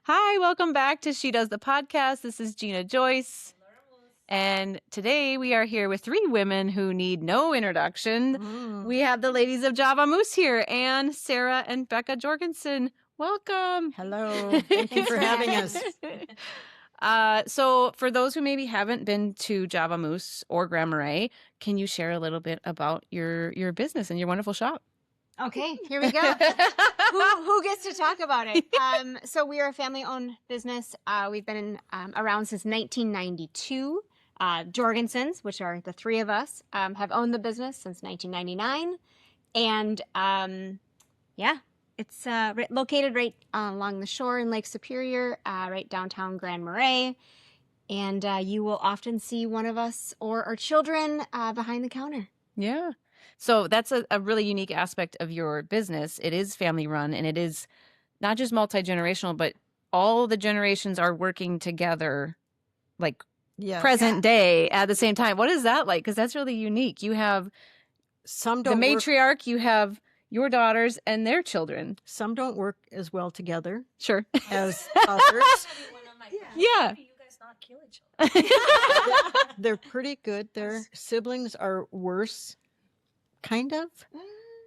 Hi, welcome back to She Does the Podcast. This is Gina Joyce. And today we are here with three women who need no introduction. We have the ladies of Java Moose here, Anne, Sarah, and Becca Jorgenson. Welcome. Hello. Thank you for having us. So for those who maybe haven't been to Java Moose or Grand Marais, can you share a little bit about your business and your wonderful shop? Okay, here we go. Who gets to talk about it? So we are a family-owned business. We've been around since 1992. Jorgensons, which are the three of us, have owned the business since 1999. And it's located right along the shore in Lake Superior, right downtown Grand Marais. And you will often see one of us or our children behind the counter. Yeah. So that's a really unique aspect of your business. It is family run, and it is not just multi-generational, but all the generations are working together, like present day at the same time. What is that like? Because that's really unique. You have Some the don't matriarch, you have your daughters and their children. Some don't work as well together Sure. as others. Yeah. How do you guys not kill each other? They're pretty good. Their siblings are worse, kind of.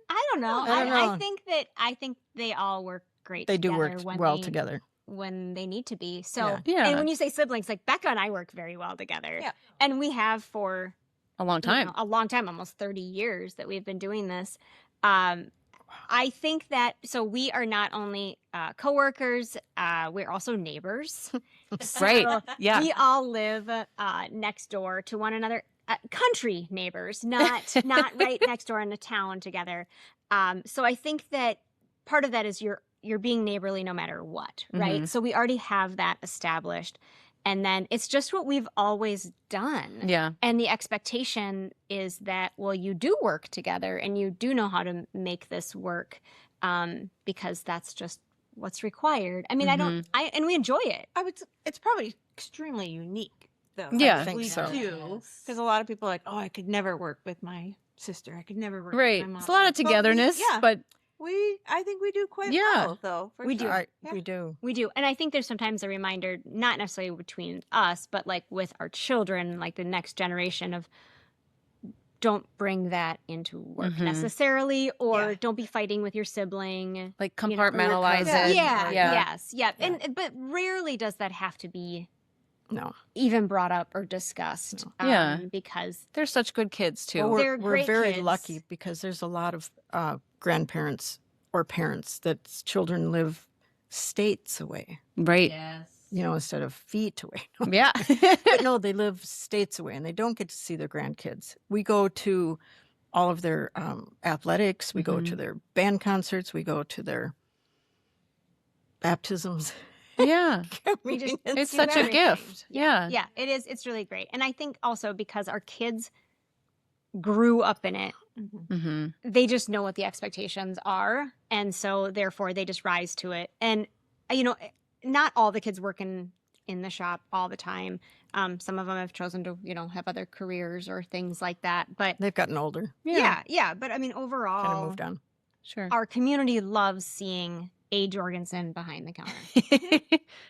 I don't know. I don't know. I think they all work great. They do together work when well they- together. when they need to be. So, Yeah. and when you say siblings, like Becca and I work very well together. Yeah. And we have for A long time. a long time, almost 30 years that we've been doing this. I think that, so we are not only coworkers, we're also neighbors. Right. So Yeah. We all live next door to one another. Country neighbors, not right next door in the town together. So I think that part of that is you're being neighborly no matter what, right? Mhm. So we already have that established. And then it's just what we've always done. Yeah. And the expectation is that, well, you do work together and you do know how to make this work because that's just what's required. I mean, and we enjoy it. It's probably extremely unique, though. Yeah. I think so. Because a lot of people are like, oh, I could never work with my sister. I could never work Right. with my mom. It's a lot of togetherness, yeah. but I think we do quite Yeah. well, though. For We do. sure. We do. We do. And I think there's sometimes a reminder, not necessarily between us, but like with our children, like the next generation of don't bring that into work Mhm. necessarily, or Yeah. don't be fighting with your sibling. like You know, compartmentalize Yeah. it. Yeah, Yeah. yes, yeah. But rarely does that have to be No. even brought up or discussed. Yeah. Because They're such good kids too. Well, They're we're great very kids. lucky because there's a lot of grandparents or parents that children live states away, Right. Yes. instead of feet away. Yeah. But no, they live states away and they don't get to see their grandkids. We go to all of their athletics. We go to their band concerts. We go to their baptisms. Yeah. we just It's do such a everything. gift. Yeah. Yeah, it is. It's really great. And I think also because our kids grew up in it, Mm-hmm. they just know what the expectations are. And so therefore they just rise to it. And, not all the kids work in the shop all the time. Some of them have chosen to, have other careers or things like that. But They've gotten older, yeah. But I mean, kind of overall, moved on. Sure. our community loves seeing a Jorgenson behind the counter.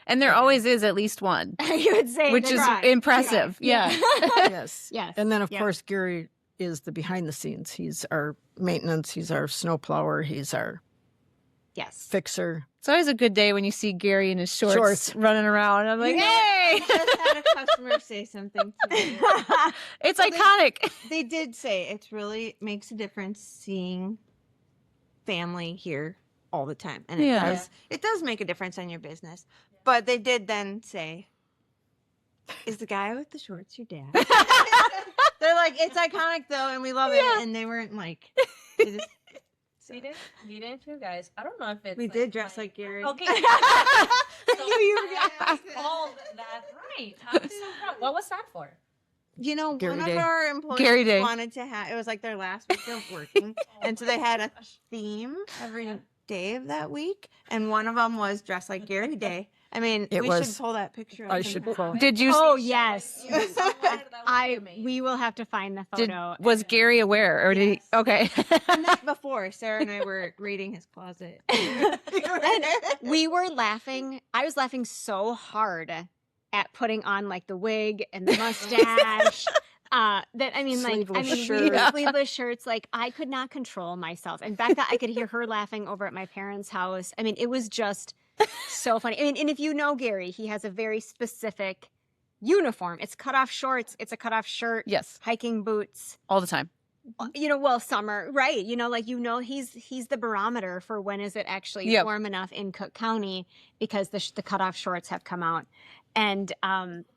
And there always is at least one, You would say, which is right. impressive. Yeah. Yes. Yes. And then, of Yeah. course, Gary is the behind the scenes. He's our maintenance. He's our snowplower. He's our Yes. fixer. It's always a good day when you see Gary in his shorts, Shorts. running around. I'm like, You know, hey! I just had a customer say something to me. It's Well, they- iconic. They did say it really makes a difference seeing family here all the time. And Yeah. it does make a difference on your business. But they did then say, is the guy with the shorts your dad? They're like, it's iconic though, and we love it. And they weren't like, they just, We did too, guys. I don't know if it's. we did dress like Gary. Okay. I knew you were gonna ask that. All that right. I'm so proud. What was that for? You know, Gary one Day. of our employees Gary Day. wanted to have, it was like their last week of working. And so they had a theme every day of that week, and one of them was Dress Like Gary Day. I mean, It we was. should pull that picture up. I should pull. Did you? Oh yes, I we will have to find the Did, photo. was Gary aware, or did he? Okay. The night before, Sarah and I were raiding his closet. And we were laughing. I was laughing so hard at putting on like the wig and the mustache. That I mean, Sleeveless we shirt. had sleeveless shirts. Like I could not control myself. And Becca, I could hear her laughing over at my parents' house. I mean, it was just so funny. I mean, and if you know Gary, he has a very specific uniform. It's cutoff shorts. It's a cutoff shirt. Yes, Hiking boots. all the time. Well, summer, right? He's the barometer for when is it actually Yep. warm enough in Cook County because the cutoff shorts have come out, and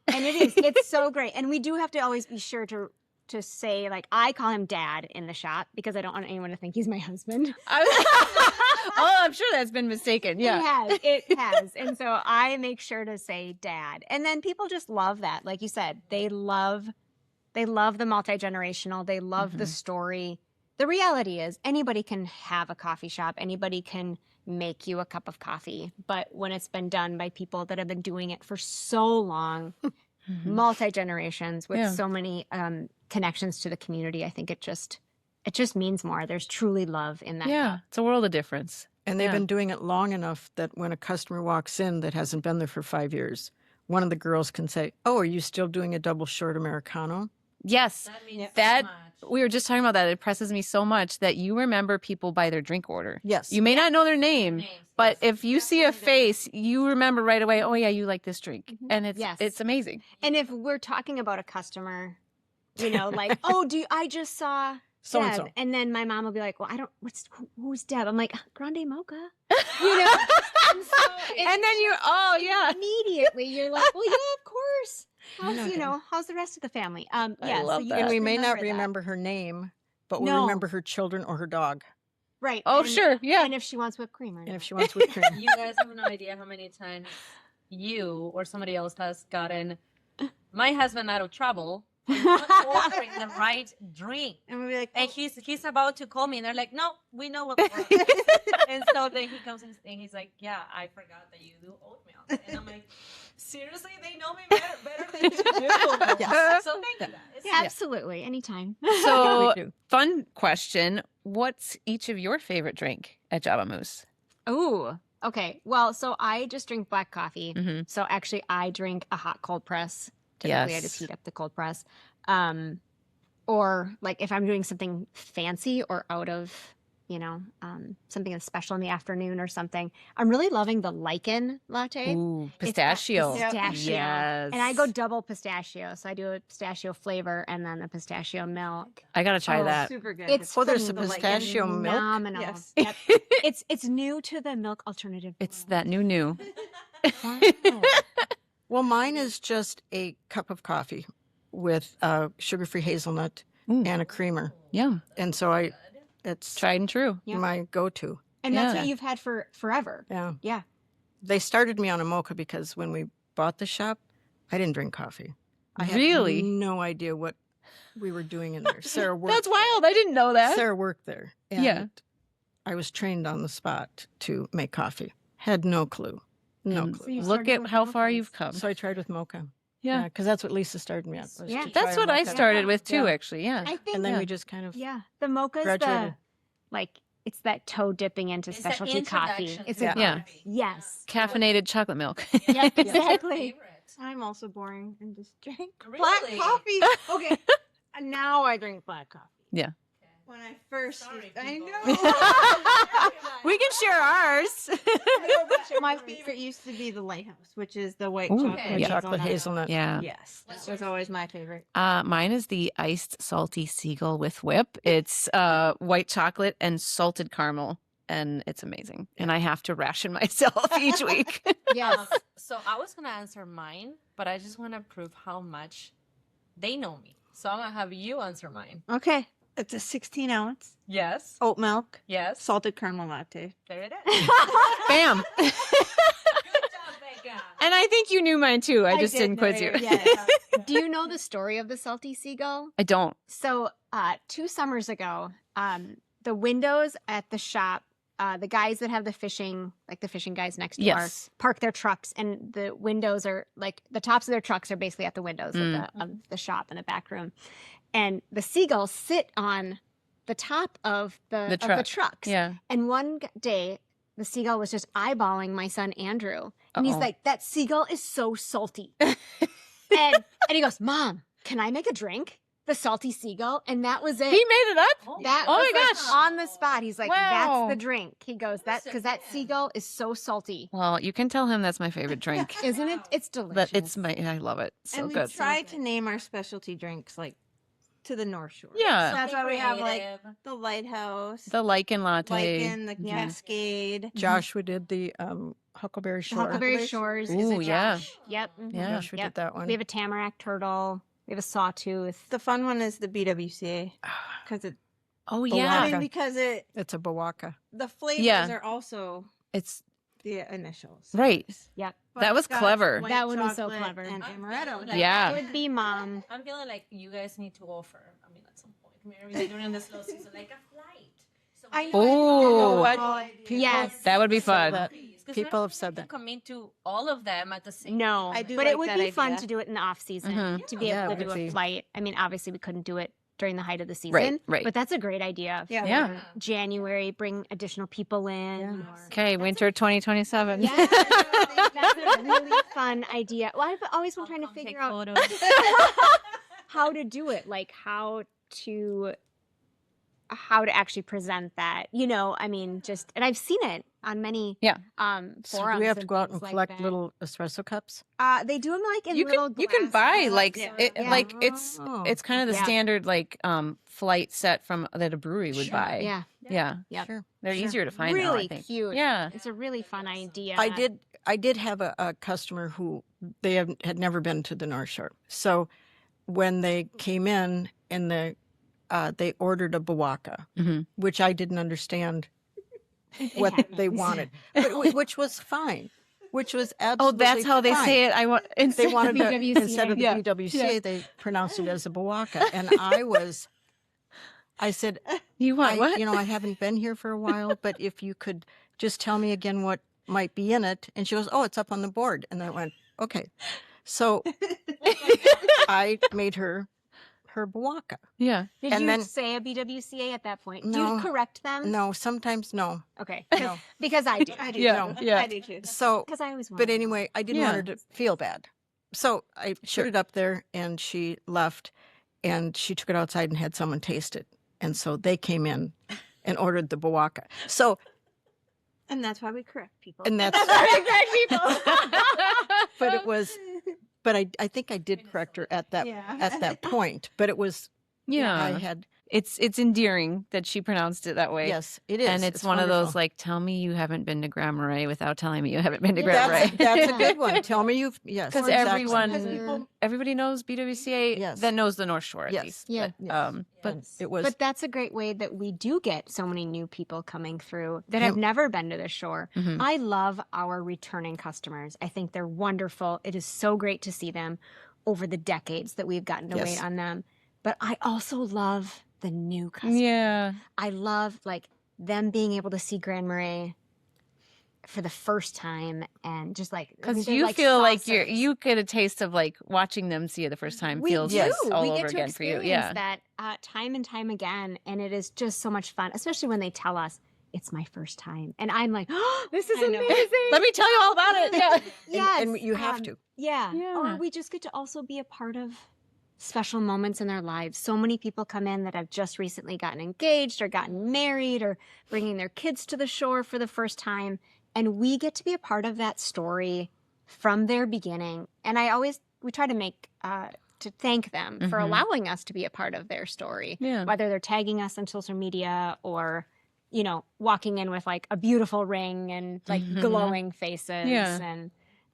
it's so great. And we do have to always be sure to say, like, I call him Dad in the shop because I don't want anyone to think he's my husband. Oh, I'm sure that's been mistaken. Yeah. It has, and so I make sure to say Dad, and then people just love that. Like you said, they love the multi-generational. They love the story. The reality is anybody can have a coffee shop. Anybody can make you a cup of coffee. But when it's been done by people that have been doing it for so long, multi-generations with Yeah. so many connections to the community, I think it just means more. There's truly love in that Yeah, cup. it's a world of difference. And they've Yeah. been doing it long enough that when a customer walks in that hasn't been there for 5 years, one of the girls can say, "Oh, are you still doing a double short Americano?" Yes, That means that so much. we were just talking about that. It impresses me so much that you remember people by their drink order. Yes. You may not know their name, Names, but yes. if you see a Definitely the- face, you remember right away. Oh yeah, you like this drink, and Yes. it's amazing. And if we're talking about a customer, like, oh, I just saw So and Deb. so. And then my mom will be like, well, I don't, who's Deb? I'm like, Grande Mocha. You know? And, so And then you, oh yeah, immediately you're like, well, yeah, of course. How's, know. how's the rest of the family? I love you that. And just we may not that. remember her name, but we'll No. remember her children or her dog. Right. oh and- sure, yeah. And if she wants whipped cream or And not. if she wants whipped cream. You guys have no idea how many times you or somebody else has gotten my husband out of trouble for not ordering the right drink. And we'll be like, And he's about to call me, and they're like, "No, we know what." We're ordering." And so then he comes in and he's like, "Yeah, I forgot that you do oatmeal." And I'm like, "Seriously, they know me better than you do." Yes. So thank you guys. Yeah, absolutely. Anytime. So We do. fun question: what's each of your favorite drink at Java Moose? Ooh. Okay. Well, so I just drink black coffee. Mhm. So actually, I drink a hot cold press. Typically, I Yes. just heat up the cold press. Or like if I'm doing something fancy or out of, something that's special in the afternoon or something. I'm really loving the lichen latte. Ooh, It's got pistachio. Pistachio. Yes. And I go double pistachio. So I do a pistachio flavor and then the pistachio milk. I gotta try oh, that. super good. It's Oh, there's a the, like, pistachio milk. Phenomenal. Yes. Yep. It's new to the milk alternative. It's that new. Well, mine is just a cup of coffee with sugar-free hazelnut Ooh. and a creamer. Yeah, And so it's tried and true. Yeah. my go-to. And that's Yeah. what you've had for forever. Yeah. Yeah. They started me on a mocha because when we bought the shop, I didn't drink coffee. I had Really? no idea what we were doing in there. Sarah worked. That's wild. I didn't know that. Sarah worked there. And Yeah. I was trained on the spot to make coffee. Had no clue. No And clue. you Look started at with how mochas. far you've come. So I tried with mocha. Yeah. Because that's what Lisa started me on. was Yeah. to That's try what I mocha. started with too, Yeah. actually. Yeah. I think And then Yeah. we just kind of the mocha's graduated. it's that toe dipping into It's the specialty coffee. introduction It's to a Yeah. coffee. yes. Caffeinated chocolate milk. Yeah, What's your exactly. favorite? I'm also boring and just drink Really? black coffee. Okay. Now I drink black coffee. Yeah. When I first, Sorry, I people. know. We can share ours. My favorite used to be the Lighthouse, which is the white Ooh, chocolate. yeah. chocolate hazelnut. Yeah. Yes, this was always my favorite. Mine is the iced salty seagull with whip. It's white chocolate and salted caramel, and it's amazing. And I have to ration myself each week. Yes. So I was gonna answer mine, but I just want to prove how much they know me. So I'm gonna have you answer mine. Okay, it's a 16-ounce Yes. oat milk Yes. salted caramel latte. There it is. Bam. Good job, Becca. And I think you knew mine too. I just didn't quiz you. Yes. Do you know the story of the salty seagull? I don't. So 2 summers ago, the windows at the shop the guys that have the fishing guys next to Yes. park their trucks, and the windows are like the tops of their trucks are basically at the windows of the shop in the back room, and the seagulls sit on the top of the trucks. Yeah. And one day, the seagull was just eyeballing my son Andrew, and he's Uh-oh. like, "That seagull is so salty," and he goes, "Mom, can I make a drink?" The salty seagull, and that was it. He made it up? That Oh was my like gosh. on the spot. He's like, Wow. "That's the drink." He goes, "That because that seagull is so salty, Well, you can tell him that's my favorite drink. isn't it? It's delicious." But I love it. So and we good. try to name our specialty drinks like to the North Shore. Yeah. So that's why we have like the lighthouse, The lichen latte. lichen, the cascade. Joshua did the Huckleberry Shore. Huckleberry Shores. Ooh, is a yeah. Josh. Yep. Yeah. Joshua Yep. did that one. We have a tamarack turtle. We have a sawtooth. The fun one is the BWCA because it. Oh, I yeah. mean, because It's a Bawaka. the flavors Yeah. are also It's the initials. right. Yep. That was Butterscotch, clever. white That one was so chocolate, clever. And amaretto. Like, Yeah. Would be Mom. I'm feeling like you guys need to offer, I mean, at some point, maybe during this slow season, like a flight. So I we- know. Oh, what? Yes. That would be fun. that. Because People we're have said not that. coming to all of them at the same No, I do but like it would that be fun idea. to do it in the off season Mhm. to be Yeah, able it to do would a be. flight. I mean, obviously we couldn't do it during the height of the season, Right. But that's a great idea. Yeah. Yeah. January, bring additional people in. or- Okay, winter 2027. Yeah, that's a really fun idea. Well, I've always been trying to figure out how to do it, like how to actually present that. I mean, just and I've seen it on many Yeah. So forums. we have to go out things and like collect that. little espresso cups. They do them like in You little. can glass buy cups. like Yeah. it, Yeah. like it's Oh. kind of the Yeah. standard like flight set from that a brewery would Sure. buy. Yeah, Yeah. Yep. Sure. They're Sure. easier to find now, I really think. cute. Yeah. It's a really fun idea. I did have a customer who they had never been to the North Shore. So when they came in and they ordered a Bawaka, Mhm. which I didn't understand It what happens. they wanted, which was fine, which was Oh, absolutely that's how they fine. say it. I want They instead wanted to, BWCA. instead of the Yeah. BWCA, they pronounced it as a Bawaka, and I said, you want what? I haven't been here for a while, but if you could just tell me again what might be in it. And she goes, "Oh, it's up on the board." And I went, "Okay." So I made her Bawaka. Yeah. Did and you then- say a BWCA at that point? Do No. you correct them? No, sometimes no. Okay. No. Because I do. I do. Yeah. too. Yeah. I do too. So, Because I always want. but anyway, I didn't want her to feel bad. So I Sure. put it up there and she left and she took it outside and had someone taste it. And so they came in and ordered the Bawaka. So, And that's why we correct people. and that's, but it was, but I think I did correct her at that point. But it was, Yeah. I had, It's endearing that she pronounced it that way. yes, it is. And it's one of those wonderful. like, tell me you haven't been to Grand Marais without telling me you haven't been to Grand Marais. That's a good one. Tell me you've, yes. Because exactly. everyone, everybody knows BWCA Yes. that knows the North Shore at Yes. least. Yeah. But, But it was, But that's a great way that we do get so many new people coming through that Yep. have never been to the shore. Mhm. I love our returning customers. I think they're wonderful. It is so great to see them over the decades that we've gotten to Yes. wait on them. But I also love the new customers. yeah. I love like them being able to see Grand Marais for the first time and just like Because they're you like feel like saucers. you get a taste of like watching them see it the first time We feels do. like all we over get to again for you. experience Yeah. that time and time again, and it is just so much fun, especially when they tell us it's my first time, and I'm like, oh, this is I know. amazing. Let me tell you all about it. Yeah. Yes, and you have to. Yeah. Yeah. Or we just get to also be a part of special moments in their lives. So many people come in that have just recently gotten engaged or gotten married or bringing their kids to the shore for the first time. And we get to be a part of that story from their beginning. And we try to to thank them for Mhm. allowing us to be a part of their story, Yeah. whether they're tagging us on social media or, walking in with like a beautiful ring and like Mhm. glowing faces. Yeah. And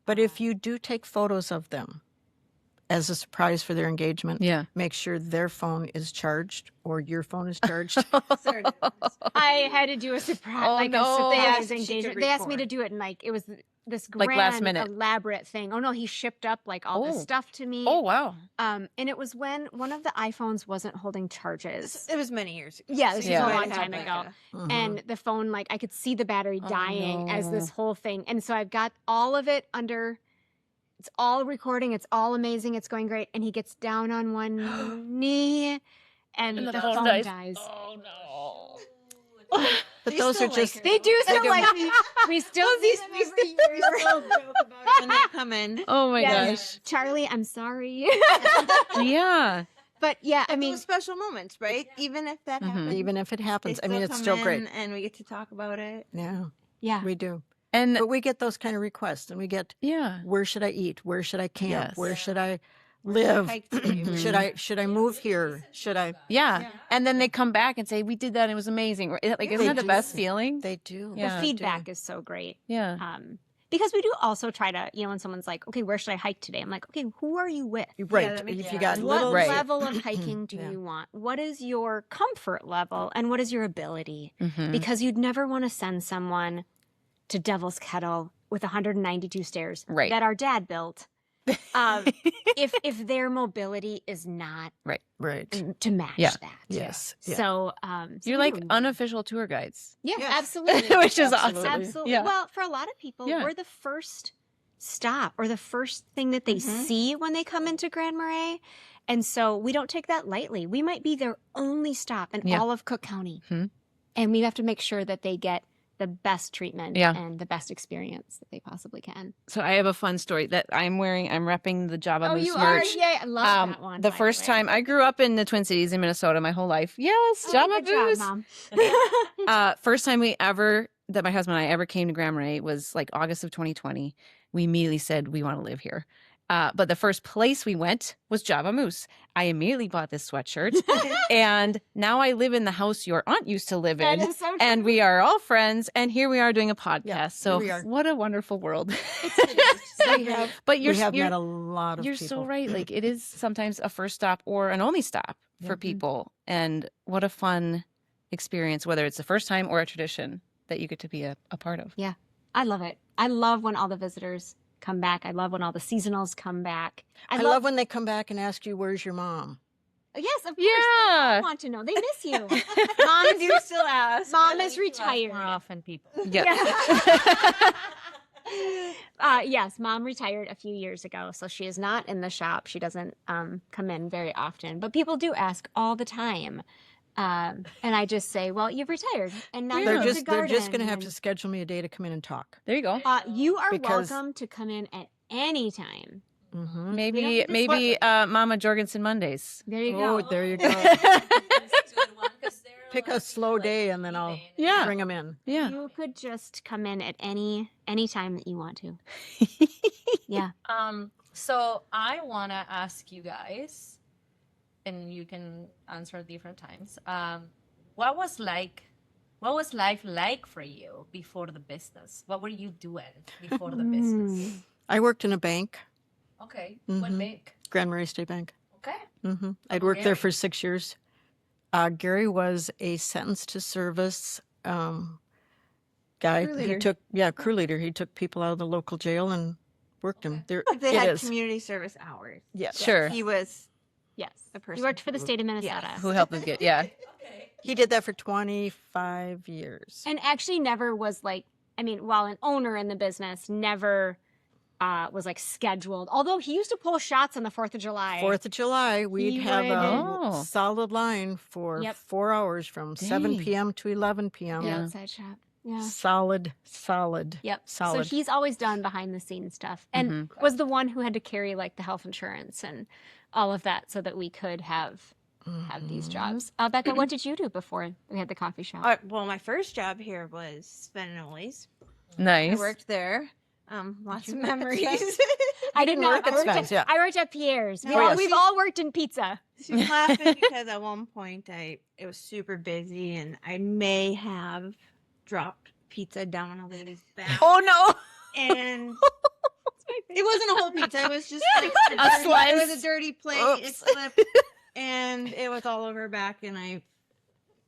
But if you do take photos of them as a surprise for their engagement, Yeah. make sure their phone is charged or your phone is charged. I had to do a surprise, Oh, like no. a They surprise asked you to engagement. They asked me to record. do it, and like it was this Like grand last minute. elaborate thing. Oh no, he shipped up like all this Oh. stuff to me. Oh, wow. And it was when one of the iPhones wasn't holding charges. It was many years ago. Yeah, this So was you a might long have time like ago. Mhm. And the phone, like I could see the battery Oh, dying as this no. whole thing. And so I've got all of it under, it's all recording. It's all amazing. It's going great. And he gets down on one knee and, And the the phone phone dies. Oh, no. But They those are still like just her. They do still do. like me. We still see them every year. We still joke about it when they come in. Oh, my Yes. gosh. Charlie, I'm sorry. Yeah. But yeah, I But mean, those special moments, right? Even if that Mhm. happens, even if it they happens. I mean, it's come still in great. and we get to talk about it. Yeah, yeah. we do. And But we get those kind of requests, and we get, yeah. where should I eat? Where should I camp? Yes. Where should I Where should I live? hike today? Where Should I move here? Should I? Yeah. Yeah. And then they come back and say, we did that. And it was amazing. Like, isn't They that the do. best feeling? They do. Yeah. The they feedback do. is so great. Yeah. Because we do also try to, when someone's like, okay, where should I hike today? I'm like, okay, who are you with? Right. that makes If you sense. got What little, Right. level of hiking do Yeah. you want? What is your comfort level and what is your ability? Mhm. Because you'd never want to send someone to Devil's Kettle with 192 stairs Right. that our dad built if their mobility is not right. to match Yeah. that. Yes. Yeah. So, You're like unofficial tour guides. yeah, Yes. absolutely. Which is Absolutely. awesome. Absolutely. Yeah. Well, for a lot of people, Yeah. we're the first stop or the first thing that they Mhm. see when they come into Grand Marais. And so we don't take that lightly. We might be their only stop in Yeah. all of Cook County. Mhm. And we have to make sure that they get the best treatment Yeah. and the best experience that they possibly can. So I have a fun story that I'm wearing. I'm repping the Java Moose you merch. are? Yay. I love that one. The by first way. time I grew up in the Twin Cities in Minnesota my whole life. Yes, Oh, Java good job, Moose. Mom. First time that my husband and I ever came to Grand Marais was like August of 2020. We immediately said we want to live here. But the first place we went was Java Moose. I immediately bought this sweatshirt, and now I live in the house your aunt used to live That in, is so true. and we are all friends. And here we are doing a podcast. here So we are. what a wonderful world! We have, But you're we have you're, met a lot of you're people. so right. Like it is sometimes a first stop or an only stop for Mhm. people, and what a fun experience, whether it's the first time or a tradition that you get to be a part of. I love it. I love when all the visitors come back. I love when all the seasonals come back. I love when they come back and ask you, "Where's your mom?" Yes, of course. They Yeah. all want to know. They miss you. Mom, do you still ask? Mom I is need to ask retired. more often, people. Yeah. Yes, Mom retired a few years ago, so she is not in the shop. She doesn't come in very often, but people do ask all the time. And I just say, well, you've retired, and now Yeah. you're They're to just going to have garden, to schedule me a day to come in and talk. There you go. You are Because- welcome to come in at any time. Mm-hmm. Maybe just maybe Mama Jorgenson Mondays. There you Oh, go. there you go. That's a good one, 'cause they're Pick a like slow people, day like, and then I'll leaving. Yeah. bring them in. Yeah. You could just come in at any time that you want to. Yeah. So I want to ask you guys, and you can answer at different times. What was life like for you before the business? What were you doing before the business? I worked in a bank, Okay, what Mhm. bank? Grand Marais State Bank. Okay, I'd Oh, worked there Gary. for 6 years. Gary was a sentence to service guy. Crew He leader. took crew leader. He took people out of the local jail and worked them. There, Like they it had is. community service hours. Yes. Sure. He was Yes. a You person. worked for the state of Minnesota. Who helped us get? Yeah. okay. He did that for 25 years. And actually never was like, while an owner in the business, never was like scheduled. Although he used to pull shots on the 4th of July. 4th of July, we'd He have would- a Oh. solid line for Yep. 4 hours from 7 Dang. p.m. to 11 p.m. The Yeah. outside shop. Yeah. Solid. Yep. Solid. So he's always done behind the scenes stuff and Mhm. was the one who had to carry like the health insurance and all of that so that we could have these Mhm. jobs. Becca, what did you do before we had the coffee shop? Well, my first job here was Spinoli's. I Nice. worked there. Lots of you work at memories. I did not. work at Sven's, yeah. I worked at Pierre's. Oh, yes. We've all worked in pizza. She's laughing because at one point it was super busy and I may have dropped pizza down on a lady's back. Oh no. And it wasn't a whole pizza. It was just like A slice. It was a dirty plate. It Oops. slipped and it was all over her back and I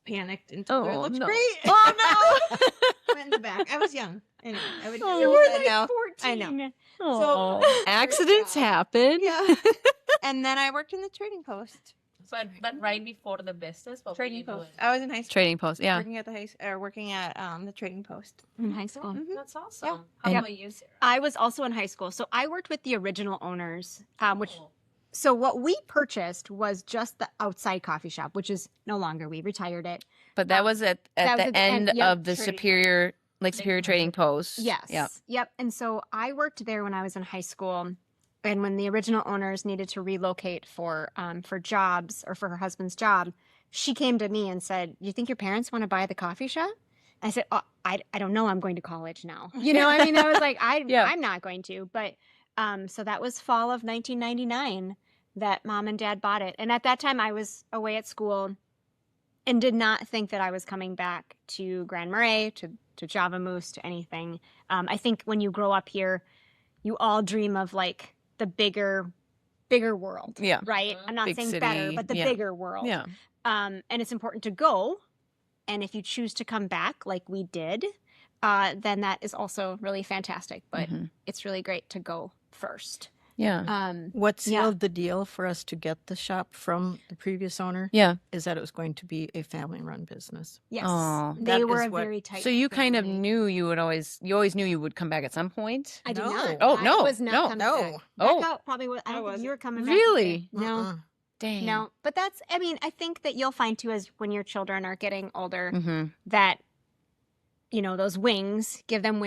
panicked and told her it Oh, looks no. great. Oh, no. Went in the back. I was young. Anyway, I would Oh, do you were that now. 14. I know. Oh, accidents job. happen. Yeah. And then I worked in the trading post. But right before the business, what were you Trading doing? post. I was in high school. Trading post, yeah. Working at the trading post. In high school. Mhm. That's awesome. How And- about you, Sarah? I was also in high school. So I worked with the original owners, which Oh. so what we purchased was just the outside coffee shop, which is no longer. We retired it. But that was at that was the at the end, end yep, of the trading Superior, Lake Superior Trading Post. Yes. Yeah. Yep. And so I worked there when I was in high school. And when the original owners needed to relocate for jobs or for her husband's job, she came to me and said, "You think your parents want to buy the coffee shop?" I said, "Oh, I don't know. I'm going to college now." You know, I mean, I was like, Yeah. I'm not going to. But so that was fall of 1999 that mom and dad bought it. And at that time, I was away at school and did not think that I was coming back to Grand Marais, to Java Moose, to anything. I think when you grow up here, you all dream of like the bigger world. Yeah. Right? I'm not Big saying better, city, but the yeah. bigger world. Yeah. And it's important to go. And if you choose to come back like we did, then that is also really fantastic. But Mhm. it's really great to go first. Yeah. What Yeah. sealed the deal for us to get the shop from the previous owner Yeah. is that it was going to be a family-run business. Yes. Oh. They That were is a what- very tight So you kind of family. knew you always knew you would come back at some point? I did No. not. Oh, I no, was not no, coming no. back. Oh. Becca probably was. I I don't think wasn't. you were coming back. Really? either. No. Mm-mm. Dang. No, but that's, I mean, I think that you'll find too, as when your children are getting older, Mm-hmm. that, you know, those wings, give them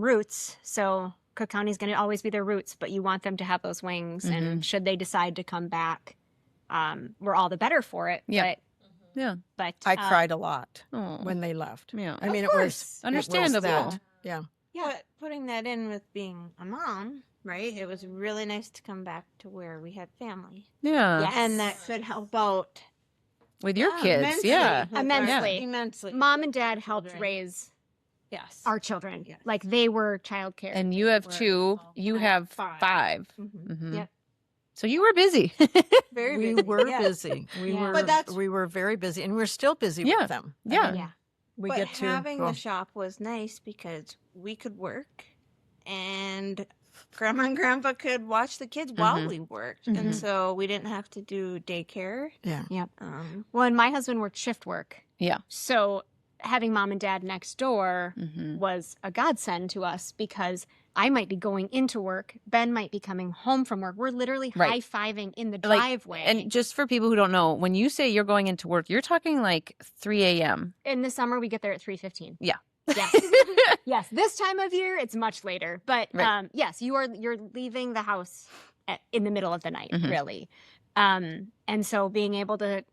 roots. So Cook County is going to always be their roots, but you want them to have those wings. And should they decide to come back, we're all the better for it. Yeah. Yeah. But I cried a lot Oh. when they left. Yeah. I mean, Of it was course. Understandable. that. Yeah. Yeah. But putting that in with being a mom, right? It was really nice to come back to where we had family. Yeah. Yes. And that could help out With your kids. immensely Yeah. with our- Immensely. Immensely. Mom and dad helped Children. raise Yes. our children. Yes. Like they were childcare. And you have We're 2. You have five. 5. Mhm. Mhm. Yep. So you were busy. Very We busy. were yeah. busy. We Yeah. were But that's- we were very busy, and we're still busy Yeah. with them. I Yeah. mean, Yeah. we But get to having go. the shop was nice because we could work and grandma and grandpa could watch the kids while Mhm. we worked. Mhm. And so we didn't have to do daycare. Yeah. Well, and my husband worked shift work. Yeah. So having mom and dad next door Mm-hmm. was a godsend to us because I might be going into work. Ben might be coming home from work. We're literally Right. high-fiving in the Like, driveway. And just for people who don't know, when you say you're going into work, you're talking like 3 a.m. in the summer, we get there at 3:15. Yeah. Yes. Yes. This time of year, it's much later. But Right. yes, you're leaving the house in the middle of the night, Mhm. really. And so being able to,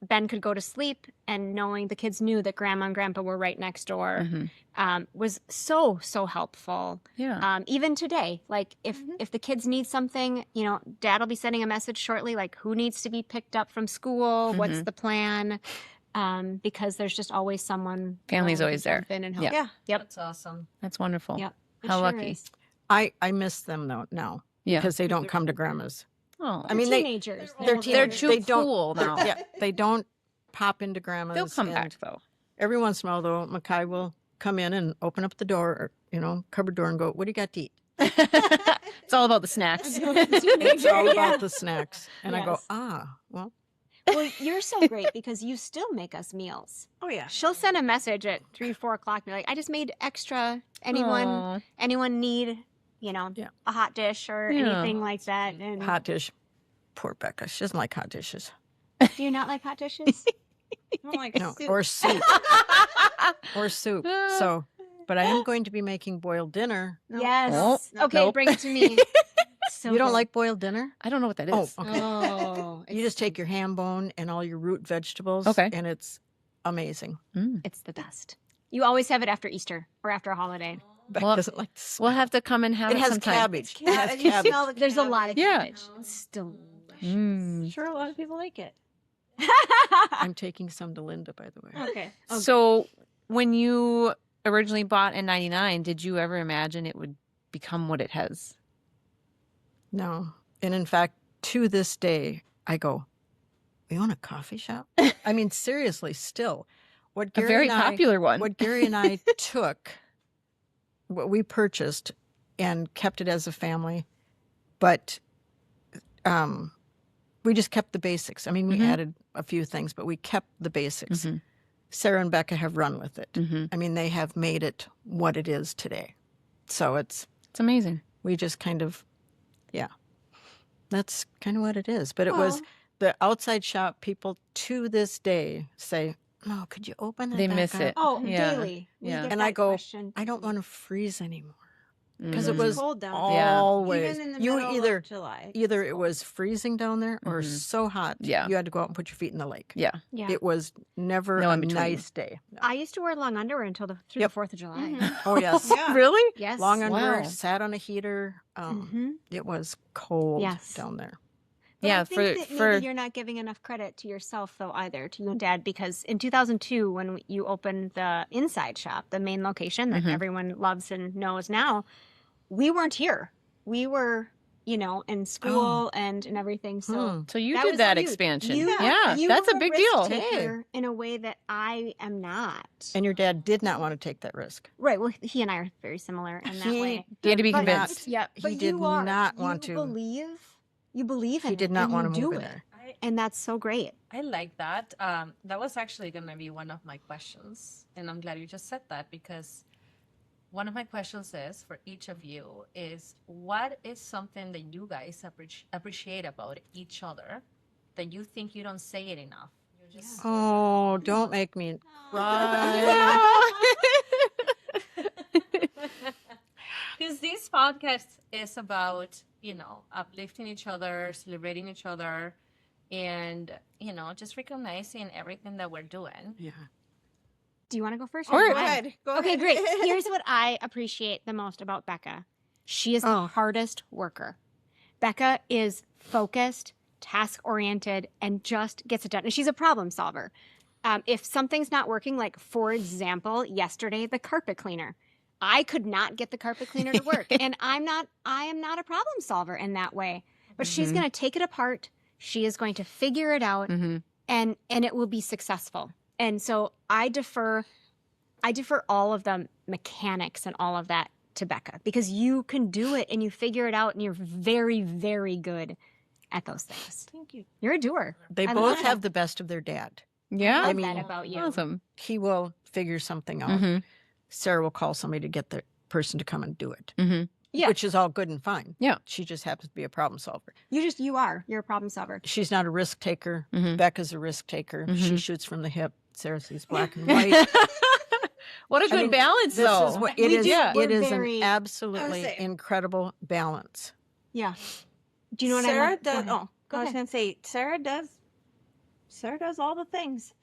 Ben could go to sleep and knowing the kids knew that grandma and grandpa were right next door Mhm. was so helpful. Yeah. Even today, like if the kids need something, you know, dad will be sending a message shortly, like who needs to be picked up from school, what's Mhm. the plan, because there's just always someone. Family's willing to always there. jump in and help. Yeah. Yeah. Yep. That's awesome. That's wonderful. Yep. It How sure lucky. is. I miss them though now Yeah. because they don't come to grandma's. Oh. I mean, they teenagers. they're older. They're teenagers. too They don't- cool now. yeah, they don't pop into grandma's. They'll come and back though. Every once in a while, though, Makai will come in and open up the door, or, cupboard door, and go, "What do you got to eat?" It's all about the snacks. It's all Yeah. about the snacks, and I go, Yes. well, Well, you're so great because you still make us meals. Oh, yeah. She'll send a message at 3-4 o'clock and be like, I just made extra. Anyone need, Yeah. a hot dish or Yeah. anything like that? And hot dish. Poor Becca, she doesn't like hot dishes. do you not like hot dishes? I don't like No, soup. or soup, or soup. So, but I am going to be making boiled dinner. Yes. Oh, Okay, nope. bring it to me. So You don't good. like boiled dinner? I don't know what that Oh, is. okay. Oh, You just take your ham bone and all your root vegetables. Okay. And it's amazing. it's the best. You always have it after Easter or after a holiday. Becca Well, doesn't like this. We'll have to come and have It it has sometime. cabbage. It has And you cabbage. smell the There's a lot of cabbage. Yeah. cabbage. It's delicious. Mm. Sure, a lot of people like it. I'm taking some to Linda, by the way. Okay. So when you originally bought in 99, did you ever imagine it would become what it has? No. And in fact, to this day, I go, we own a coffee shop? I mean, seriously, still. What A Gary very and I, popular one. what Gary and I took, what we purchased and kept it as a family, but we just kept the basics. I mean, we added a few things, but we kept the basics. Sarah and Becca have run with it. I mean, they have made it what it is today. So it's amazing. we just kind of, yeah, that's kind of what it is. But it was the outside shop people to this day say, "No, could you open it They back miss up?" it. Oh, Yeah. daily. We Yeah. get And that I go, question. I don't want to freeze anymore because Mhm. it It's was cold down always Even in the you middle either of July. either it was freezing down there or so hot Yeah. you had to go out and put your feet in the lake. Yeah. Yeah. It was never No a in between. nice day. No. I used to wear long underwear until through Yep. the 4th of July. Oh yes, Yeah. Really? Yes. long underwear, Wow. sat on a heater. It was cold Yes. down there. But Yeah, I think that for maybe you're not giving enough credit to yourself, though, either, to you and Dad, because in 2002, when you opened the inside shop, the main location that everyone loves and knows now, we weren't here. We were, in school and everything. So So you that did was that you. expansion. You- Yeah, you that's were a big risk deal. taker in a way that I am not. And your dad did not want to take that risk. Right. Well, he and I are very similar in that way. He had to be But- convinced. Yeah. He but did you are. not You want to. You believe in He it. did not and want you to move do in it. there. And that's so great. I like that. That was actually going to be one of my questions. And I'm glad you just said that because one of my questions is for each of you is what is something that you guys appreciate about each other that you think you don't say it enough? You're just Oh, don't make me cry. because this podcast is about, uplifting each other, celebrating each other, and, just recognizing everything that we're doing. Yeah. Do you want to go first? Or- Go Go ahead. Go Okay, ahead. great. Here's what I appreciate the most about Becca. She is the Oh. hardest worker. Becca is focused, task oriented, and just gets it done. And she's a problem solver. If something's not working, like for example, yesterday, the carpet cleaner. I could not get the carpet cleaner to work. And I am not a problem solver in that way. But she's going to take it apart. She is going to figure it out and it will be successful. And so I defer all of the mechanics and all of that to Becca because you can do it and you figure it out and you're very, very good at those things. Thank you. You're a doer. They I both love have that. the best of their dad. Yeah. I I love that mean, about you. Awesome. He will figure something out. Sarah will call somebody to get the person to come and do it, Yeah. which is all good and fine. Yeah. She just happens to be a problem solver. You're a problem solver. She's not a risk taker. Mhm. Becca's a risk taker. She shoots from the hip. Sarah sees black and white. What a good mean, balance, This though. is what We it is. do. Yeah. We're It is very- an absolutely say- incredible balance. Yeah. Do you know what I Sarah mean? does. Go Oh, ahead. Go I was ahead. gonna say Sarah does all the things.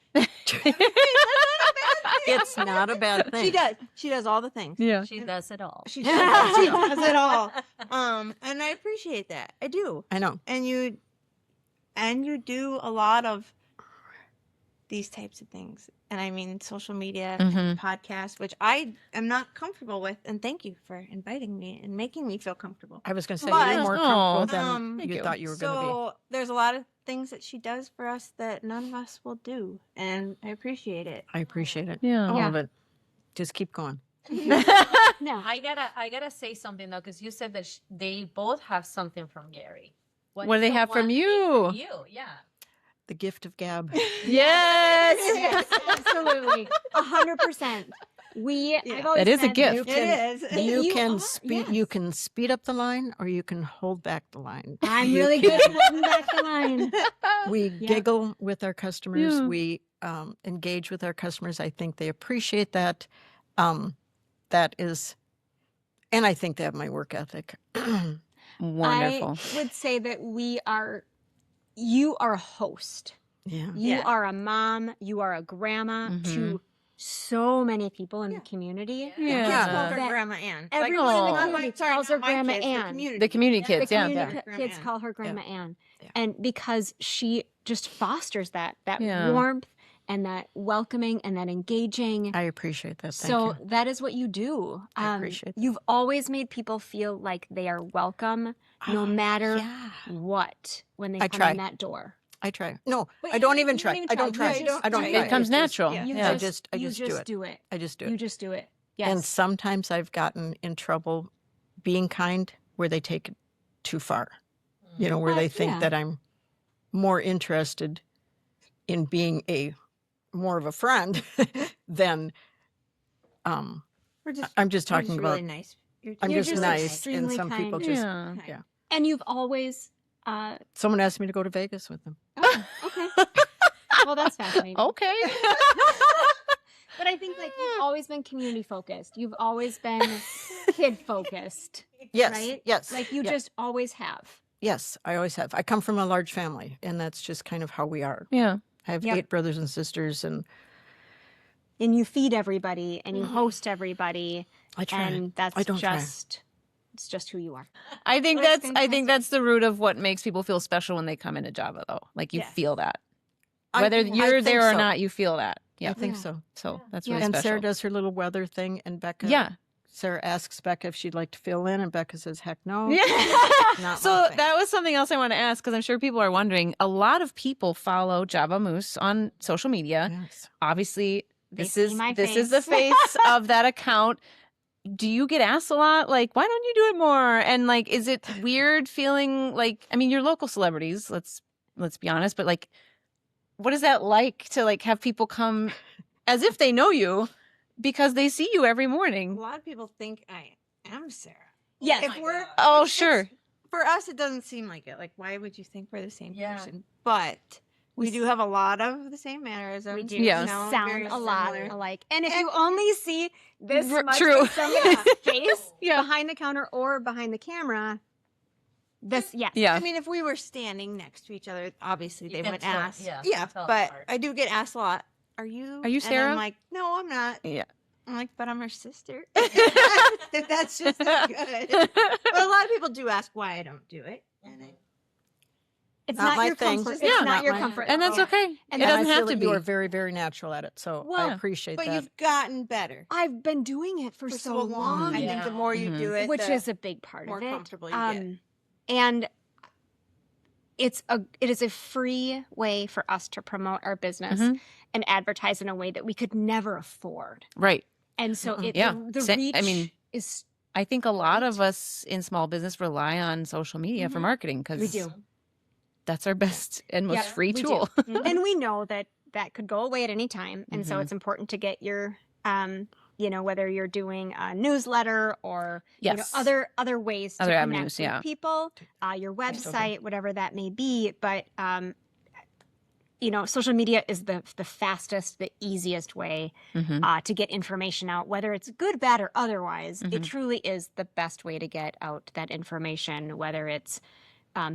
It's not a bad thing. She does. She does all the things. Yeah. She does it all. She does it all. And I appreciate that. I do. I know. And you do a lot of these types of things. And I mean social media and podcasts, which I am not comfortable with. And thank you for inviting me and making me feel comfortable. I was going to say But- you're more Oh, comfortable than thank you you. thought you were going to be. So there's a lot of things that she does for us that none of us will do. And I appreciate it. I appreciate it. Yeah. All Yeah. of it. Just keep going. No. I gotta say something though, because you said that they both have something from Gary. What do is they the have from one thing you? from you, yeah. The gift of gab. Yes. Yes, absolutely. 100%. I've always That is a said gift. It is. You You can are, speed. yes. You can speed up the line, or you can hold back the line. I'm You really can- good at holding back the line. We Yeah. giggle with our customers. Yeah. We engage with our customers. I think they appreciate that. That is, and I think they have my work ethic. Wonderful. I would say that you are a host. Yeah. You Yeah. are a mom. You are a grandma to so many people in the community. Yeah. Kids call her That Grandma Ann. everyone in the Aw. community calls her Grandma Ann. The community The kids, yeah. community yeah. Grandma kids Ann. call her Grandma Ann. Yeah. And because she just fosters that Yeah. warmth and that welcoming and that engaging. I appreciate that. Thank So you. that is what you do. I appreciate that. You've always made people feel like they are welcome no matter Yeah. what when they I come try. in that door. I try. No, But I don't you even don't try. even I don't try. try. You just I don't do try. it. It comes It's just- natural. yeah. Yeah. I just you do it. do it. I just do You it. just do it. And Yes. sometimes I've gotten in trouble being kind where they take it too far. You know, where they think yeah. that I'm more interested in being more of a friend than We're just I'm just you're talking really about nice. I'm You're just just nice, and extremely some people kind. just Yeah. yeah. And you've always Someone asked me to go to Vegas with them. oh, okay. Well, that's fascinating. Okay. But I think like you've always been community focused. You've always been kid focused. Yes, Right? yes, Like you yeah. just always have. Yes, I always have. I come from a large family, and that's just kind of how we are. Yeah. I have Yep. 8 brothers and sisters, and And you feed everybody and you host everybody. I try. And that's I don't try. it's just who you are. I think Well, it's I think that's the root of what makes people feel special when they come into Java, though. Like you Yes. feel that, I- whether I you're think there or so. not, you feel that. I Yeah. think Yeah. so. So that's Yeah. really And special. Sarah does her little weather thing, and Becca. Yeah. Sarah asks Becca if she'd like to fill in, and Becca says, "Heck no." Yeah. Not my So thing. that was something else I want to ask because I'm sure people are wondering. A lot of people follow Java Moose on social media. Yes. Obviously, They this see is my this is the face. face of that account. Do you get asked a lot, like, why don't you do it more? And like, is it weird feeling like, I mean, you're local celebrities, let's be honest, but like, what is that like to like have people come as if they know you because they see you every A morning? lot of people think I am Sarah. Yes. If we're Oh, it's- sure. for us, it doesn't seem like it. Like, why would you think we're the same Yeah. person? But we do have a lot of the same mannerisms. We do. Yeah. You know, Sound very a lot similar. alike. And if you only see this much True. of somebody's face Yeah. behind the counter or behind the camera, yes. Yeah. I mean, if we were standing next to each other, obviously You they can would tell- ask. yeah, Yeah, tell but apart. I do get asked a lot. Are you? Are you And Sarah? I'm like, no, I'm not. Yeah. I'm like, but I'm her sister. That's just as good. But a lot of people do ask why I don't do it. And It's Not not, my your thing. comfort. Yeah. It's Not not your my- comfort. And that's Yeah. okay. And it And doesn't I have feel to that be. you are very, very natural at it. So Well, I appreciate but that. you've gotten better I've been doing it for so long, I Yeah. think the more you Mhm. do it, which the is a big part more of it. comfortable you get. And it is a free way for us to promote our business Mhm. and advertise in a way that we could never afford. Right. And so Mm-mm. it, Yeah. the reach I mean, is I think a lot Right. of us in small business rely on social media for Mhm. marketing because we do. that's our best and most Yeah, free we do. tool. And we know that that could go away at any time. And so Mhm. it's important to get your whether you're doing a newsletter or Yes. other ways Other to avenues, connect yeah. with people, your website, whatever that may be. But social media is the fastest, the easiest way Mhm. to get information out, whether it's good, bad, or otherwise. It Mhm. truly is the best way to get out that information, whether it's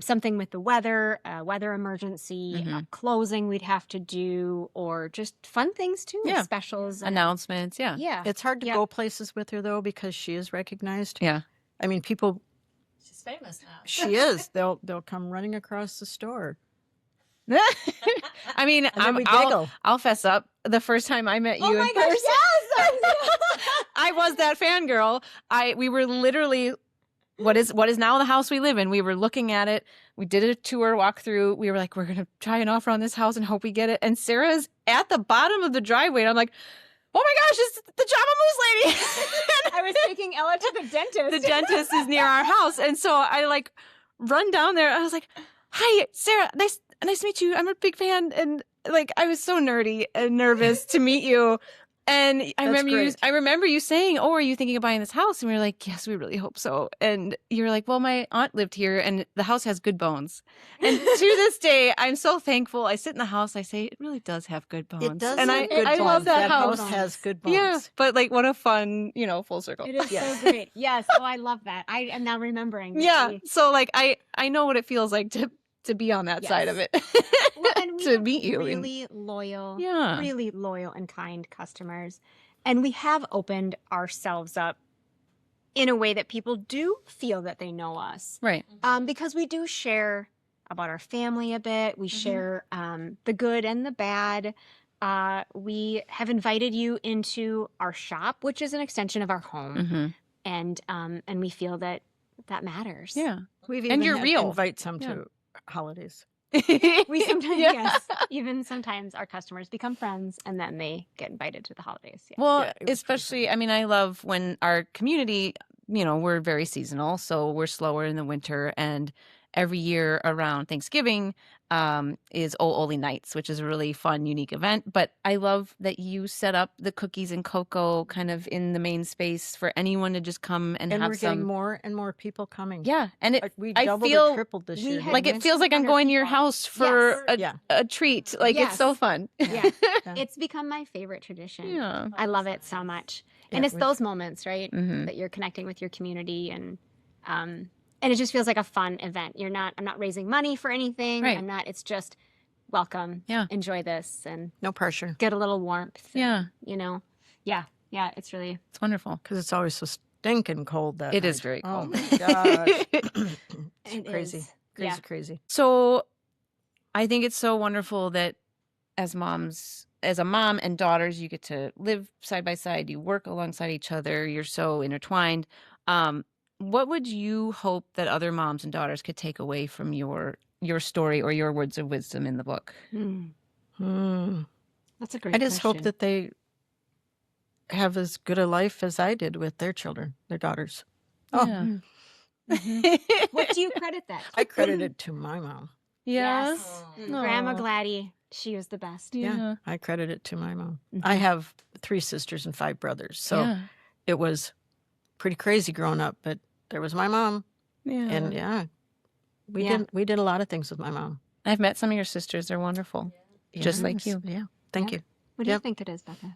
something with the weather, weather emergency, Mhm. closing we'd have to do, or just fun things too, Yeah. specials. Announcements. Yeah. Yeah. It's hard to Yep. go places with her though because she is recognized. Yeah. I mean, people. She's famous now. She is. They'll come running across the store. I mean, And then we giggle. I'll fess up. The first time I met you Oh in my gosh, person, yes! I was that fangirl. We were literally what is now the house we live in. We were looking at it. We did a tour walkthrough. We were like, we're gonna try an offer on this house and hope we get it. And Sarah's at the bottom of the driveway. And I'm like, oh my gosh, it's the Java Moose lady. I was taking Ella to the dentist. The dentist is near our house, and so I like run down there. I was like, "Hi, Sarah. Nice to meet you. I'm a big fan." And like, I was so nerdy and nervous to meet you. And I remember you saying, "Oh, are you thinking of buying this house?" And we were like, "Yes, we really hope so." And you were like, "Well, my aunt lived here, and the house has good bones." And to this day, I'm so thankful. I sit in the house. I say, "It really does have good bones." It does and have good I bones. love that house. has good bones. Yeah, but like, what a fun, full circle. It is Yes. so great. Yes. Oh, I love that. I am now remembering. that Yeah. we- So like I know what it feels like to be on that side of it. Well, and we to have meet you. and- really loyal, yeah. really loyal and kind customers. And we have opened ourselves up in a way that people do feel that they know us. Right. Because we do share about our family a bit. We share the good and the bad. We have invited you into our shop, which is an extension of our home. hmm And we feel that matters. Yeah. We've And even you're had real. invite some Yeah. to holidays. We sometimes, Yeah. yes, even sometimes our customers become friends and then they get invited to the holidays. Yeah. Well, Yeah, it was pretty especially, funny. I mean, I love when our community, we're very seasonal, so we're slower in the winter. And every year around Thanksgiving is O Oli Nights, which is a really fun, unique event. But I love that you set up the cookies and cocoa kind of in the main space for anyone to just come and And have we're getting some. more and more people coming. Yeah, and it We I doubled feel or tripled this we year. had like didn't it we? feels like I'm 200 going to your people. house for Yes. Yeah. a treat. Like it's so Yes. fun. Yeah. Yeah. It's become my favorite tradition. Yeah. I love it so much. Yeah, And it it's was- those moments, right? Mhm. That you're connecting with your community and it just feels like a fun event. I'm not raising money for anything. Right. It's just welcome. Yeah. Enjoy this and No pressure. get a little warmth. Yeah. Yeah. Yeah. It's really, It's wonderful. Because it's always so stinking cold that It is night. very Oh cold. my gosh. It's It crazy. is. Crazy, Yeah. crazy. So I think it's so wonderful that as a mom and daughters, you get to live side by side. You work alongside each other. You're so intertwined. What would you hope that other moms and daughters could take away from your story or your words of wisdom in the book? Hmm. that's a great I just hope question. that they have as good a life as I did with their children, their daughters. Oh, Yeah. What do you credit that to? I credit it to my mom. Yeah. Yes. Aw. Grandma Gladdy, she was the best. Yeah. I credit it to my mom. Mhm. I have 3 sisters and 5 brothers. So Yeah. it was pretty crazy growing up, but there was my mom. Yeah. And Yeah. we did a lot of things with my mom. I've met some of your sisters. They're wonderful. Just like you. Yeah. Thank Yeah. you. What do you Yep. think it is, Becca?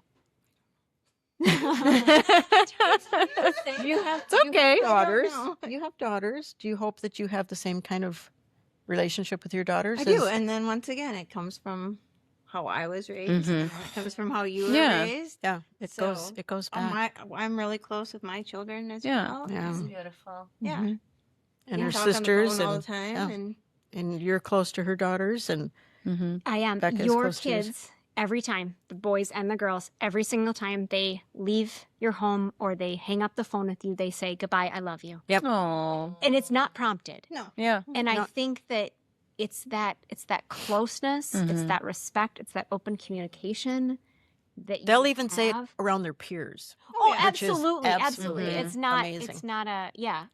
You have It's okay. daughters. know. You have daughters. Do you hope that you have the same kind of relationship with your daughters? I do. as- And then once again, it comes from how I was raised. Mhm. It comes from how you were Yeah. raised. Yeah, it goes So, it goes back. I'm really close with my children as Yeah. well. Yeah. It's beautiful. Yeah. Mhm. And Yeah, her talk on the sisters phone all the and time. yeah. And you're close to her daughters and Mhm. I am. Becca's Your close to yours. kids, every time, the boys and the girls, every single time they leave your home or they hang up the phone with you, they say, goodbye, I love you. Aw. And it's not prompted. no. Yeah. And I No. think that it's that closeness, it's Mhm. that respect, it's that open communication that you they'll even say it have. around their peers. Oh, yeah. which is absolutely, absolutely. absolutely It's not. amazing. It's not a. Yeah.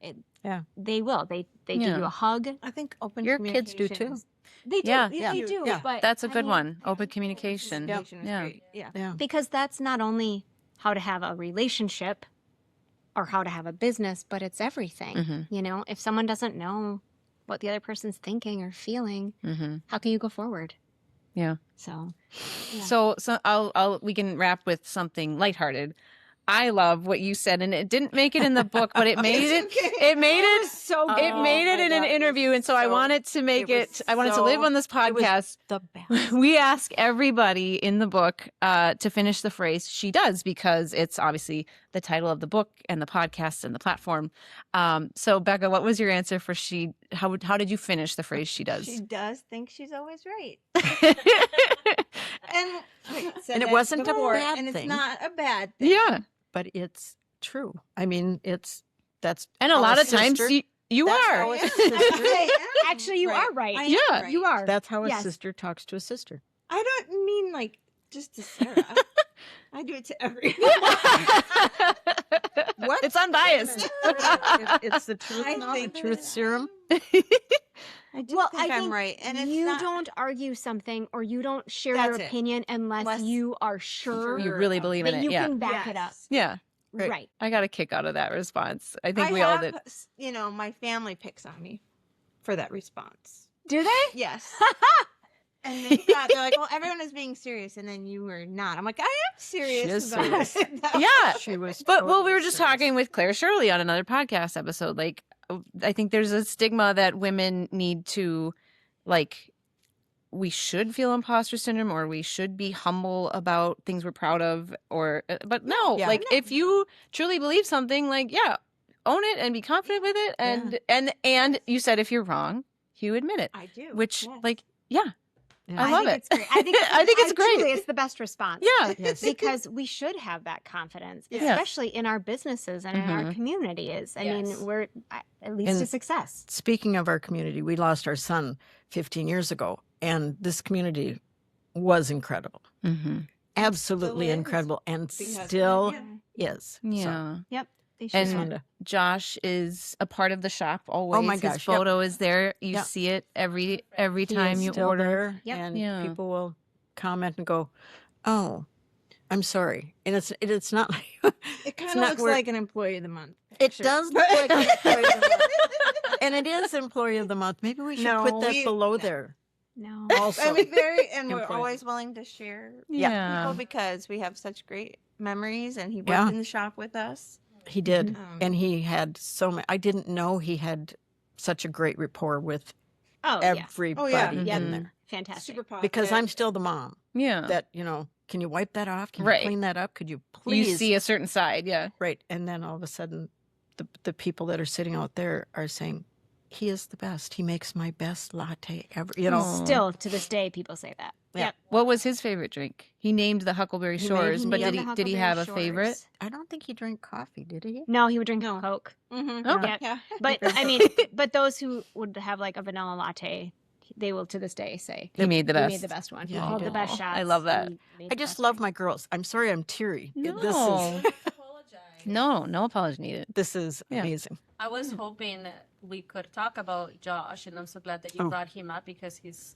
Yeah. They will. They give Yeah. you a hug. I think open Your kids do communication too. is- They do. Yeah. They do. Yeah. But That's a I good mean, one. Open communication. communication is Yeah. great. Yeah. Yeah. because that's not only how to have a relationship or how to have a business, but it's everything. Mhm. You know, if someone doesn't know what the other person's thinking or feeling, Mhm. how can you go forward? Yeah. So, yeah. So we can wrap with something lighthearted. I love what you said, and it didn't make it in the book, but it made it. It made it. so It made it my in an God, it interview, was and so I so- wanted to make it it. was I wanted to live so- on this It was podcast. the best. We ask everybody in the book to finish the phrase "she does" because it's obviously the title of the book and the podcast and the platform. So, Becca, what was your answer for "she"? How did you finish the phrase "she does"? She does think she's always right. yeah, And And it wasn't a bad and thing. it's not a bad thing. But it's true. I mean, that's and a how lot of times sister- you that's are. how a sister- Actually, you are right. I am Yeah. right. You are. That's how a Yes. sister talks to a sister. I don't mean like just to Sarah. I do it to everyone. What? It's unbiased. It's the truth, I not the think truth serum. I do Well, think I I'm think right, and it's you not, don't argue something or you don't share your That's it. opinion unless Unless you are sure You really believe in that it. you Yeah. can back it up. Yes. Yeah. Right. Right. I got a kick out of that response. I think I we all have, did. You know, my family picks on me for that response. Do they? Yes. And they're like, well, everyone is being serious, and then you were not. I'm like, I am serious. She is about serious. it. Yeah. She was. But well, we totally were just serious. talking with Claire Shirley on another podcast episode. Like, I think there's a stigma that women need to, like, we should feel imposter syndrome or we should be humble about things we're proud of. Or, but no, Yeah. like, if you truly believe something, like, yeah, own it and be confident with it. And you said if you're wrong, you admit it. I do. Which, Yes. like, yeah, Yeah. I love think it. it's great. I think I think it's great. Truly, it's the best response. Yeah. Yes. Because we should have that confidence, Yes. especially in our businesses and in our Mhm. community. I Yes. mean, we're at least And- to success. Speaking of our community, we lost our son 15 years ago, and this community was incredible. Mm-hmm. Absolutely is incredible, and because of it, still yeah. is. So, Yeah. Yep. They should. And just wanted to- Josh is a part of the shop always. my His gosh, yep. photo is there. You Yep. see it every he time is you still order. there, Yep. and Yeah. people will comment and go, "Oh, I'm sorry," and it's not like It kind not of looks where- like an employee of the month. it picture. does look like an employee of the month. And it is employee of the month. Maybe we should No, put that we- below no. there. No. Also, I mean, and we're Employee. always willing to share Yeah. people because we have such great memories, and he worked Yeah. in the shop with us. he did, Um, and he had so many. I didn't know he had such a great rapport with Oh, yeah. everybody Yeah. in there. Fantastic. Super positive. Because I'm still the mom. Yeah. That can you wipe that off? Can Right. you clean that up? Could you You please? see a certain side. Yeah. Right, and then all of a sudden, the people that are sitting out there are saying, "He is the best. He makes my best latte ever." Aw. Still to this day, people say that. Yeah. Yep. What was his favorite drink? He named the Huckleberry He Shores, named but the did he Huckleberry have a Shores. favorite? I don't think he drank coffee, did he? No, he would drink No. Coke. Mhm. Okay. Yeah. Yeah. But I mean, but those who would have like a vanilla latte, they will to this day say He made the he best. made the best one. Yeah, He he called the did. best Aw, shots. I love that. He made I the just best love one. my girls. I'm sorry I'm teary. No. Apologize. No apology needed. This is Yeah. amazing. I was hoping we could talk about Josh, and I'm so glad that you Oh. brought him up because he's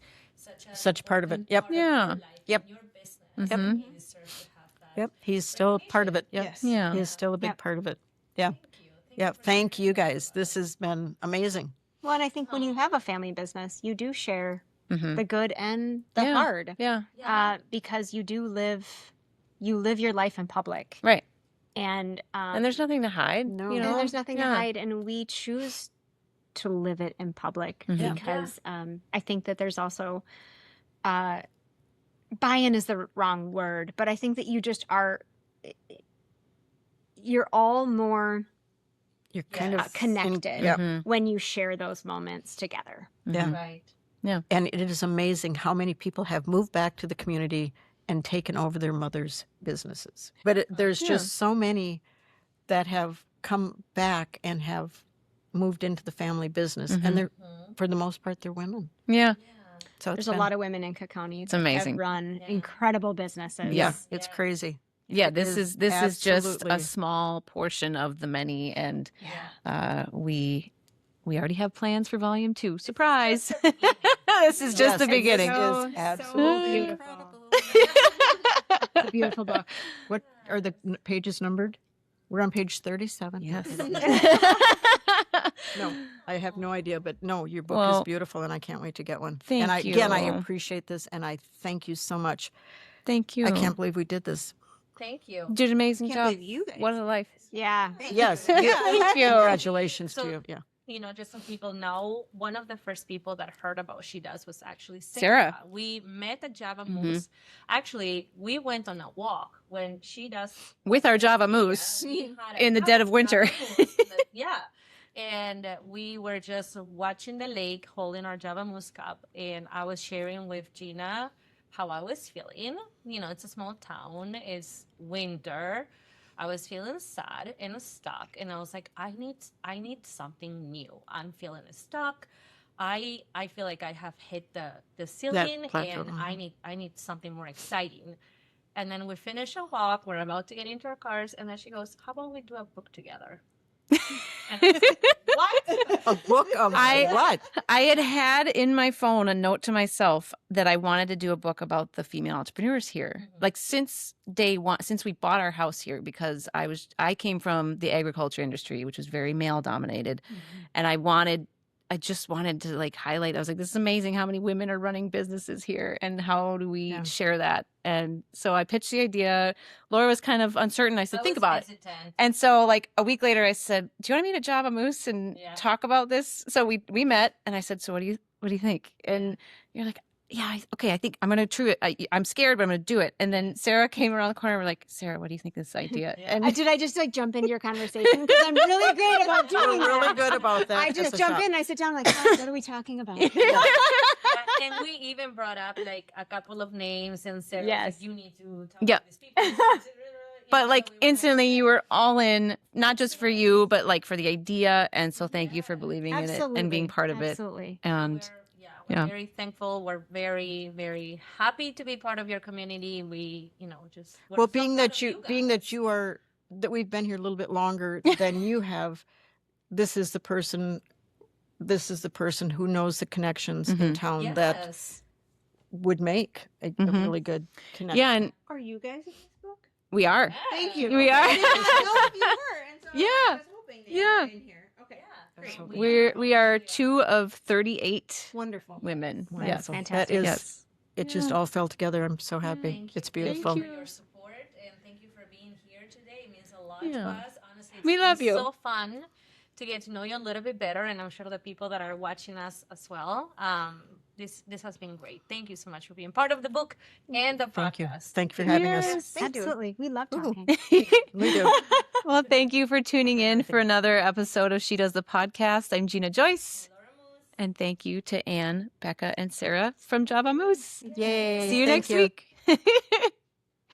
Such a part of it. important Yep. part of Yeah. your life Yep. and your business. Yep. And he deserves to have that. Yep. He's still part of it. Yep. Yes. Yeah. He is still a big Yep. part of it. Yeah. Yeah. Thank you guys. This has been amazing. Well, and I think when you have a family business, you do share Mm-hmm. the good and the Yeah. hard, Yeah. because you live your life in public, Right. and And there's nothing to hide. No. You and know? there's nothing to Yeah. hide, and we choose to live it in public Mhm. Yeah. because I think that there's also buy-in is the wrong word, but I think that you just you're all more You're kind of connected Yep. Mhm. when you share those moments together. Yeah. Mhm. Right. And it is amazing how many people have moved back to the community and taken over their mother's businesses. But there's Yeah. just so many that have come back and have moved into the family business. Mhm. And they're, Mhm. for the most part, they're women. Yeah. So There's a lot of women in Cook County It's amazing. that run Yeah. incredible businesses. Yeah, Yes. it's Yeah. crazy. Yeah. It This is just a absolutely- small portion of the many, and Yeah. we already have plans for volume 2. Surprise! just the beginning. This is just Yes, the and this beginning. is absolutely beautiful. It's a beautiful book. What are the pages numbered? We're on page 37. Yes. No, I have no idea, but no, your book is Well, beautiful, and I can't wait to get one. thank and again, I you. appreciate this, and I thank you so much. Thank you. I can't believe we did this. Thank you. You did an amazing Can't job. believe you guys. What a life. Yeah. Yes. Thank you. Congratulations to So- you. Yeah. You know, just so people know, one of the first people that heard about She Does was actually Sarah. Sarah. We met at Java Mhm. Moose. Actually, we went on a walk when She Does With our Java Moose we had in the dead of winter. Java Moose. Yeah. And we were just watching the lake, holding our Java Moose cup. And I was sharing with Gina how I was feeling. You know, it's a small town, it's winter. I was feeling sad and stuck, and I was like, I need something new. I'm feeling stuck. I feel like I have hit the ceiling, plateau, and mhm. I need something more exciting. And then we finish a walk. We're about to get into our cars, and then she goes, "How about we do a book together?" And I was like, what? A book of what? I had in my phone a note to myself that I wanted to do a book about the female entrepreneurs here. Mhm. Like since day one, since we bought our house here, because I came from the agriculture industry, which was very male dominated. And I just wanted to like highlight, I was like, this is amazing how many women are running businesses here, and how do we Yeah. share that? And so I pitched the idea. Laura was kind of uncertain. I said, think about it. Hesitant. And so like a week later I said, do you want to meet at Java Moose and Yeah. talk about this? So we met, and I said, so what do you think? And you're like, yeah, okay, I think I'm going to try it. I'm scared, but I'm going to do it. And then Sarah came around the corner. We're like, Sarah, what do you think of this idea? Yeah. And Did I just like jump into your conversation? Because I'm really great about We're doing really that. good about that. I at just the jump shop. in. I sit down like, "Oh, what are we talking about? And And we even brought up like a couple of names and said, Yes. you need to talk Yeah. to these people. But like instantly you were all in, not just for you, but like for the idea. And so thank you for believing in it and being part of it. Absolutely. And we're yeah. very thankful. We're very, very happy to be part of your community. We, just we're Well, so being proud that of you guys. that we've been here a little bit longer than you have, this is the person who knows the connections in town that Yes. would make a Mhm. really good connection. Yeah, and Are you guys in Facebook? we are. Thank you. We are. I didn't know if you were, and so Yeah. I was hoping that you Yeah. were in here. Okay. Yeah. Great. We are 2 of 38 Wonderful. women. Wow. That's Yes. fantastic. That is, Yes. it just all fell together. I'm so happy. Thank you. It's Thank beautiful. you for your support and thank you for being here today. It means a lot to Yeah. us. Honestly, it's We love been you. so fun to get to know you a little bit better, and I'm sure the people that are watching us as well. This has been great. Thank you so much for being part of the book and the Thank you. podcast. Thank you for having us. Yes. Absolutely. We love talking. We do. Well, thank you for tuning in for another episode of She Does the Podcast. I'm Gina Joyce. And thank you to Anne, Becca, and Sarah from Java Moose. Yay. See you Thank next week.